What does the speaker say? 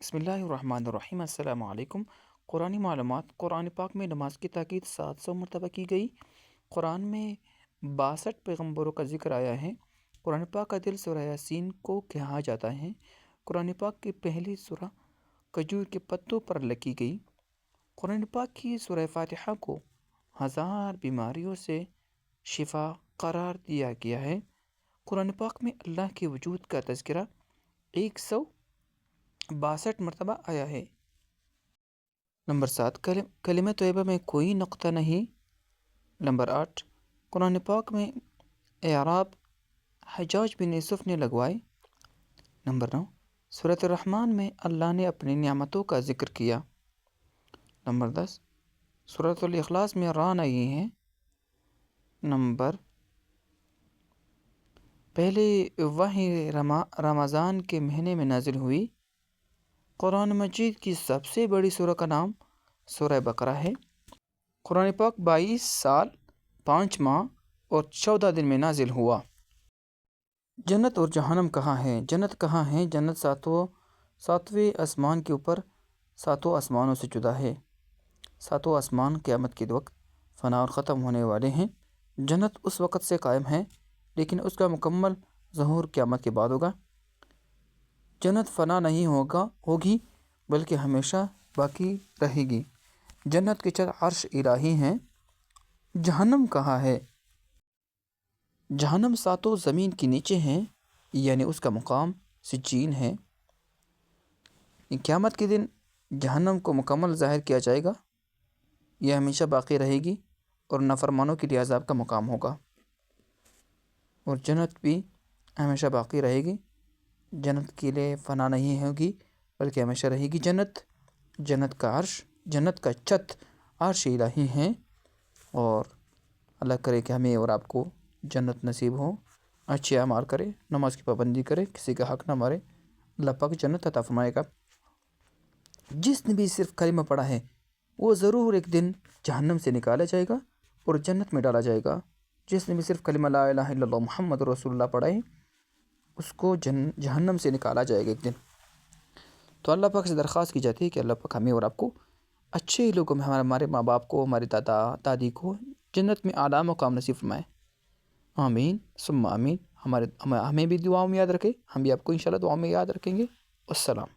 بسم اللہ الرحمن الرحیم۔ السلام علیکم۔ قرآنی معلومات۔ قرآن پاک میں نماز کی تاکید 700 مرتبہ کی گئی۔ قرآن میں 62 پیغمبروں کا ذکر آیا ہے۔ قرآن پاک کا دل سورہ یاسین کو کہا جاتا ہے۔ قرآن پاک کی پہلی سورہ کھجور کے پتوں پر لکھی گئی۔ قرآن پاک کی سورہ فاتحہ کو 1000 بیماریوں سے شفا قرار دیا گیا ہے۔ قرآن پاک میں اللہ کے وجود کا تذکرہ 162 مرتبہ آیا ہے۔ نمبر 7، کلمہ طیبہ میں کوئی نقطہ نہیں۔ نمبر 8، قرآن پاک میں اعراب حجاج بن یوسف نے لگوائے۔ نمبر 9، سورۃ الرحمن میں اللہ نے اپنی نعمتوں کا ذکر کیا۔ نمبر 10، سورۃ الاخلاص میں را نہیں ہے۔ نمبر پہلے وحی رمضان کے مہینے میں نازل ہوئی۔ قرآن مجید کی سب سے بڑی سورہ کا نام سورہ بقرہ ہے۔ قرآن پاک 22 سال 5 ماہ اور 14 دن میں نازل ہوا۔ جنت اور جہنم کہاں ہے؟ جنت کہاں ہے؟ جنت ساتویں آسمان کے اوپر 7 آسمانوں سے جدا ہے۔ 7 آسمان قیامت کے وقت فنا اور ختم ہونے والے ہیں۔ جنت اس وقت سے قائم ہے لیکن اس کا مکمل ظہور قیامت کے بعد ہوگا۔ جنت فنا نہیں ہوگی بلکہ ہمیشہ باقی رہے گی۔ جنت کے چھت عرش الہی ہیں۔ جہنم کہاں ہے؟ جہنم 7 زمین کے نیچے ہیں، یعنی اس کا مقام سجین ہے۔ قیامت کے دن جہنم کو مکمل ظاہر کیا جائے گا۔ یہ ہمیشہ باقی رہے گی اور نافرمانوں کے لیے عذاب کا مقام ہوگا۔ اور جنت بھی ہمیشہ باقی رہے گی۔ جنت کے لیے فنا نہیں ہوگی بلکہ ہمیشہ رہے گی۔ جنت کا عرش، جنت کا چھت عرش الہی ہیں، اور اللہ کرے کہ ہمیں اور آپ کو جنت نصیب ہو۔ اچھے اعمال کرے، نماز کی پابندی کرے، کسی کا حق نہ مارے، اللہ پاک جنت عطا فرمائے گا۔ جس نے بھی صرف کلمہ پڑھا ہے وہ ضرور ایک دن جہنم سے نکالا جائے گا اور جنت میں ڈالا جائے گا۔ جس نے بھی صرف کلمہ لا الہ الا اللہ محمد رسول اللہ پڑھا ہے اس کو جہنم سے نکالا جائے گا ایک دن۔ تو اللہ پاک سے درخواست کی جاتی ہے کہ اللہ پاک ہمیں اور آپ کو اچھے لوگوں میں، ہمارے ماں باپ کو، ہمارے دادا دادی کو جنت میں اعلیٰ مقام نصیب فرمائے۔ آمین ثم آمین۔ ہمیں بھی دعاؤں میں یاد رکھے، ہم بھی آپ کو انشاءاللہ دعاؤں میں یاد رکھیں گے۔ السلام۔